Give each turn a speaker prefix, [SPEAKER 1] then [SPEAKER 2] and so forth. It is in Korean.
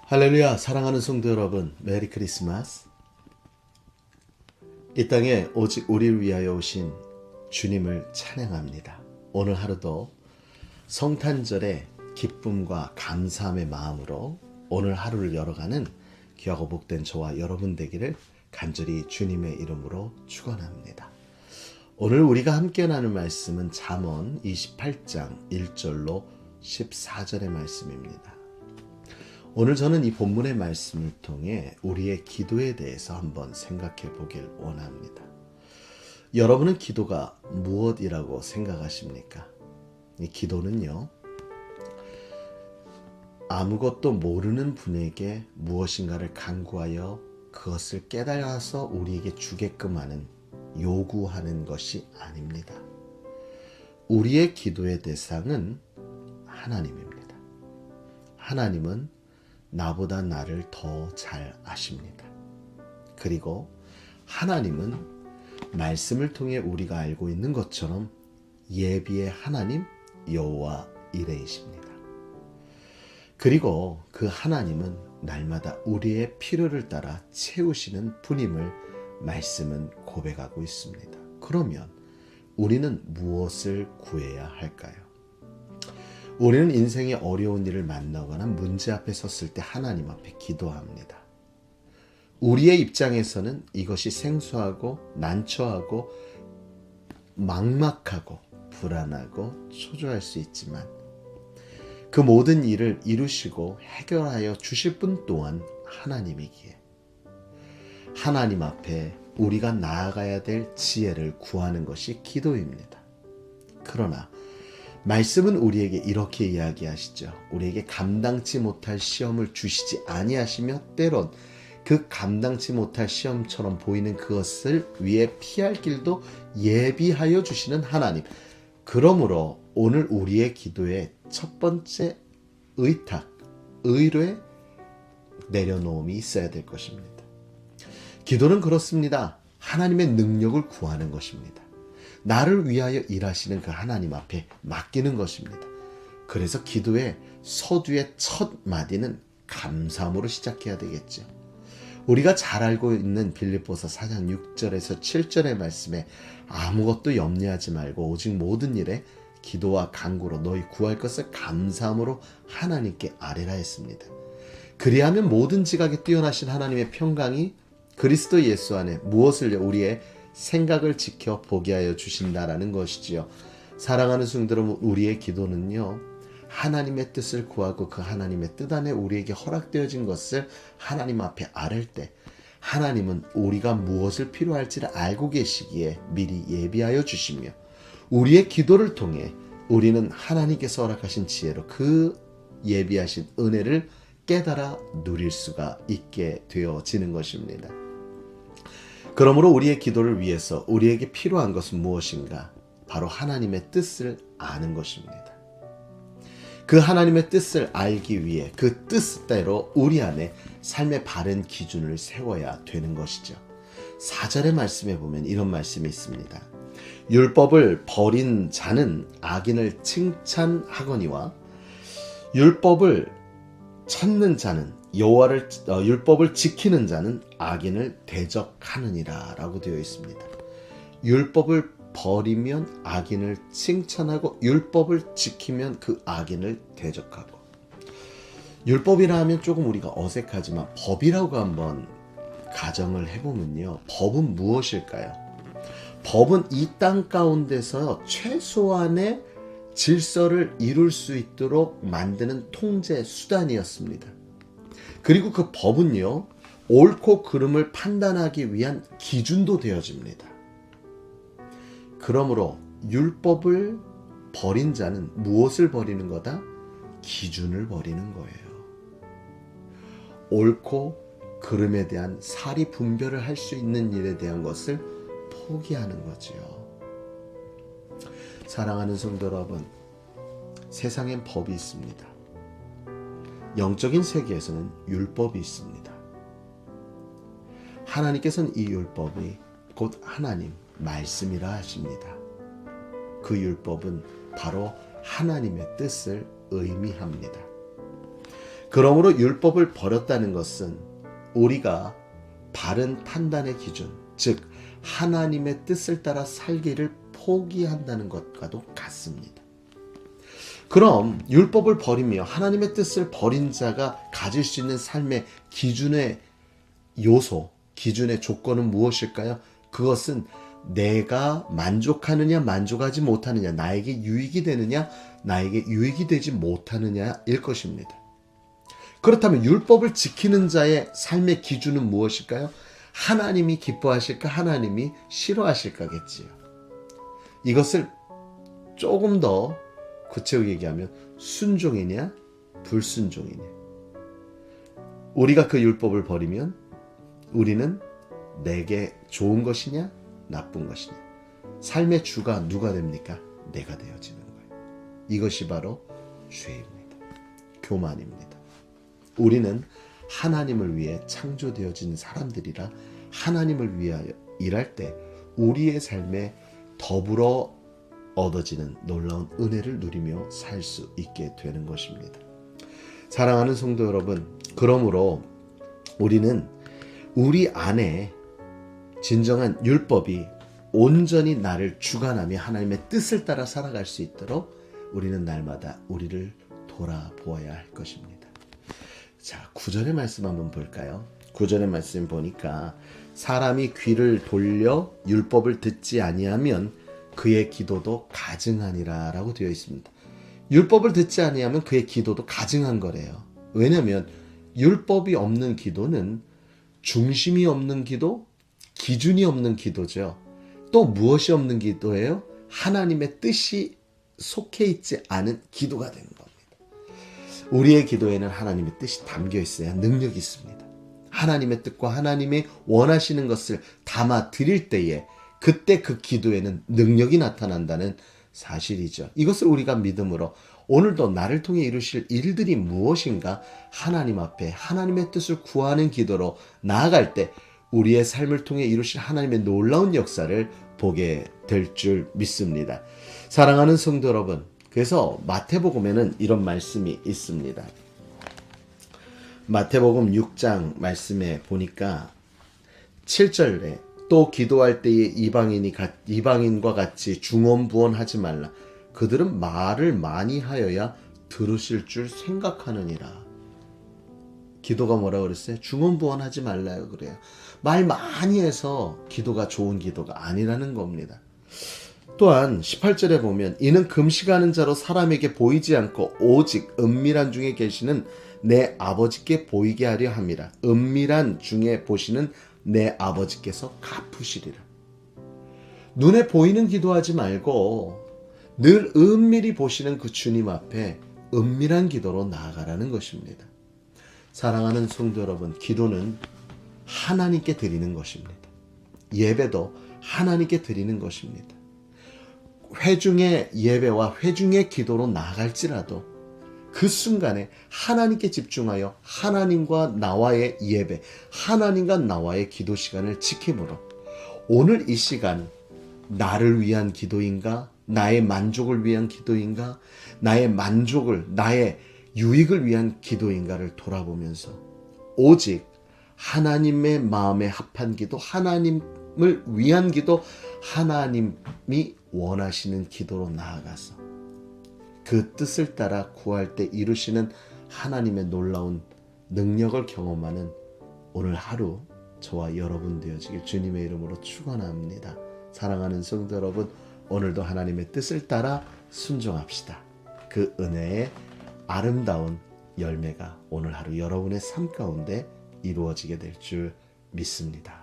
[SPEAKER 1] 할렐루야, 사랑하는 성도 여러분, 메리 크리스마스. 이 땅에 오직 우리를 위하여 오신 주님을 찬양합니다. 오늘 하루도 성탄절의 기쁨과 감사함의 마음으로 오늘 하루를 열어가는 귀하고 복된 저와 여러분 되기를 간절히 주님의 이름으로 축원합니다. 오늘 우리가 함께 나눌 말씀은 잠언 28장 1절로 14절의 말씀입니다. 오늘 저는 이 본문의 말씀을 통해 우리의 기도에 대해서 한번 생각해 보길 원합니다. 여러분은 기도가 무엇이라고 생각하십니까? 이 기도는요, 아무것도 모르는 분에게 무엇인가를 간구하여 그것을 깨달아서 우리에게 주게끔 하는, 요구하는 것이 아닙니다. 우리의 기도의 대상은 하나님입니다. 하나님은 나보다 나를 더 잘 아십니다. 그리고 하나님은 말씀을 통해 우리가 알고 있는 것처럼 예비의 하나님 여호와 이레이십니다. 그리고 그 하나님은 날마다 우리의 필요를 따라 채우시는 분임을 말씀은 고백하고 있습니다. 그러면 우리는 무엇을 구해야 할까요? 우리는 인생의 어려운 일을 만나거나 문제 앞에 섰을 때 하나님 앞에 기도합니다. 우리의 입장에서는 이것이 생소하고 난처하고 막막하고 불안하고 초조할 수 있지만 그 모든 일을 이루시고 해결하여 주실 분 또한 하나님이기에 하나님 앞에 우리가 나아가야 될 지혜를 구하는 것이 기도입니다. 그러나 말씀은 우리에게 이렇게 이야기하시죠. 우리에게 감당치 못할 시험을 주시지 아니하시며 때론 그 감당치 못할 시험처럼 보이는 그것을 위해 피할 길도 예비하여 주시는 하나님. 그러므로 오늘 우리의 기도의 첫 번째 의탁, 의뢰 내려놓음이 있어야 될 것입니다. 기도는 그렇습니다. 하나님의 능력을 구하는 것입니다. 나를 위하여 일하시는 그 하나님 앞에 맡기는 것입니다. 그래서 기도의 서두의 첫 마디는 감사함으로 시작해야 되겠죠. 우리가 잘 알고 있는 빌립보서 4장 6절에서 7절의 말씀에 아무것도 염려하지 말고 오직 모든 일에 기도와 간구로 너희 구할 것을 감사함으로 하나님께 아뢰라 했습니다. 그리하면 모든 지각에 뛰어나신 하나님의 평강이 그리스도 예수 안에 무엇을 우리의 생각을 지켜 보게 하여 주신다라는 것이지요. 사랑하는 성도 여러분, 우리의 기도는요, 하나님의 뜻을 구하고 그 하나님의 뜻 안에 우리에게 허락되어진 것을 하나님 앞에 아뢰 때 하나님은 우리가 무엇을 필요할지를 알고 계시기에 미리 예비하여 주시며 우리의 기도를 통해 우리는 하나님께서 허락하신 지혜로 그 예비하신 은혜를 깨달아 누릴 수가 있게 되어지는 것입니다. 그러므로 우리의 기도를 위해서 우리에게 필요한 것은 무엇인가? 바로 하나님의 뜻을 아는 것입니다. 그 하나님의 뜻을 알기 위해 그 뜻대로 우리 안에 삶의 바른 기준을 세워야 되는 것이죠. 4절의 말씀에 보면 이런 말씀이 있습니다. 율법을 버린 자는 악인을 칭찬하거니와 율법을 찾는 자는 율법을 지키는 자는 악인을 대적하느니라 라고 되어 있습니다. 율법을 버리면 악인을 칭찬하고 율법을 지키면 그 악인을 대적하고. 율법이라 하면 조금 우리가 어색하지만 법이라고 한번 가정을 해보면요, 법은 무엇일까요? 법은 이 땅 가운데서 최소한의 질서를 이룰 수 있도록 만드는 통제 수단이었습니다. 그리고 그 법은요, 옳고 그름을 판단하기 위한 기준도 되어집니다. 그러므로 율법을 버린 자는 무엇을 버리는 거다? 기준을 버리는 거예요. 옳고 그름에 대한 사리 분별을 할 수 있는 일에 대한 것을 포기하는 거지요. 사랑하는 성도 여러분, 세상엔 법이 있습니다. 영적인 세계에서는 율법이 있습니다. 하나님께서는 이 율법이 곧 하나님 말씀이라 하십니다. 그 율법은 바로 하나님의 뜻을 의미합니다. 그러므로 율법을 버렸다는 것은 우리가 바른 판단의 기준, 즉 하나님의 뜻을 따라 살기를 포기한다는 것과도 같습니다. 그럼 율법을 버리며 하나님의 뜻을 버린 자가 가질 수 있는 삶의 기준의 요소, 기준의 조건은 무엇일까요? 그것은 내가 만족하느냐 만족하지 못하느냐, 나에게 유익이 되느냐 나에게 유익이 되지 못하느냐일 것입니다. 그렇다면 율법을 지키는 자의 삶의 기준은 무엇일까요? 하나님이 기뻐하실까 하나님이 싫어하실까겠지요. 이것을 조금 더 구체적으로 얘기하면 순종이냐 불순종이냐. 우리가 그 율법을 버리면 우리는 내게 좋은 것이냐 나쁜 것이냐. 삶의 주가 누가 됩니까? 내가 되어지는 거예요. 이것이 바로 죄입니다. 교만입니다. 우리는 하나님을 위해 창조되어진 사람들이라 하나님을 위하여 일할 때 우리의 삶에 더불어 얻어지는 놀라운 은혜를 누리며 살 수 있게 되는 것입니다. 사랑하는 성도 여러분, 그러므로 우리는 우리 안에 진정한 율법이 온전히 나를 주관하며 하나님의 뜻을 따라 살아갈 수 있도록 우리는 날마다 우리를 돌아보아야 할 것입니다. 자, 9절의 말씀 한번 볼까요? 9절의 말씀 보니까 사람이 귀를 돌려 율법을 듣지 아니하면 그의 기도도 가증하니라 라고 되어 있습니다. 율법을 듣지 아니하면 그의 기도도 가증한 거래요. 왜냐하면 율법이 없는 기도는 중심이 없는 기도, 기준이 없는 기도죠. 또 무엇이 없는 기도예요? 하나님의 뜻이 속해 있지 않은 기도가 되는 겁니다. 우리의 기도에는 하나님의 뜻이 담겨 있어야 능력이 있습니다. 하나님의 뜻과 하나님이 원하시는 것을 담아 드릴 때에 그때 그 기도에는 능력이 나타난다는 사실이죠. 이것을 우리가 믿음으로 오늘도 나를 통해 이루실 일들이 무엇인가 하나님 앞에 하나님의 뜻을 구하는 기도로 나아갈 때 우리의 삶을 통해 이루실 하나님의 놀라운 역사를 보게 될 줄 믿습니다. 사랑하는 성도 여러분, 그래서 마태복음에는 이런 말씀이 있습니다. 마태복음 6장 말씀에 보니까 7절에 또 기도할 때에 이방인과 같이 중언부언하지 말라. 그들은 말을 많이 하여야 들으실 줄 생각하느니라. 기도가 뭐라고 그랬어요? 중언부언하지 말라요 그래요. 말 많이 해서 기도가 좋은 기도가 아니라는 겁니다. 또한 18절에 보면 이는 금식하는 자로 사람에게 보이지 않고 오직 은밀한 중에 계시는 내 아버지께 보이게 하려 함이라. 은밀한 중에 보시는 내 아버지께서 갚으시리라. 눈에 보이는 기도하지 말고 늘 은밀히 보시는 그 주님 앞에 은밀한 기도로 나아가라는 것입니다. 사랑하는 성도 여러분, 기도는 하나님께 드리는 것입니다. 예배도 하나님께 드리는 것입니다. 회중의 예배와 회중의 기도로 나아갈지라도 그 순간에 하나님께 집중하여 하나님과 나와의 예배, 하나님과 나와의 기도 시간을 지킴으로 오늘 이 시간 나를 위한 기도인가? 나의 만족을 위한 기도인가? 나의 만족을, 나의 유익을 위한 기도인가를 돌아보면서 오직 하나님의 마음에 합한 기도, 하나님을 위한 기도, 하나님이 원하시는 기도로 나아가서 그 뜻을 따라 구할 때 이루시는 하나님의 놀라운 능력을 경험하는 오늘 하루 저와 여러분 되어지길 주님의 이름으로 축원합니다. 사랑하는 성도 여러분, 오늘도 하나님의 뜻을 따라 순종합시다. 그 은혜의 아름다운 열매가 오늘 하루 여러분의 삶 가운데 이루어지게 될 줄 믿습니다.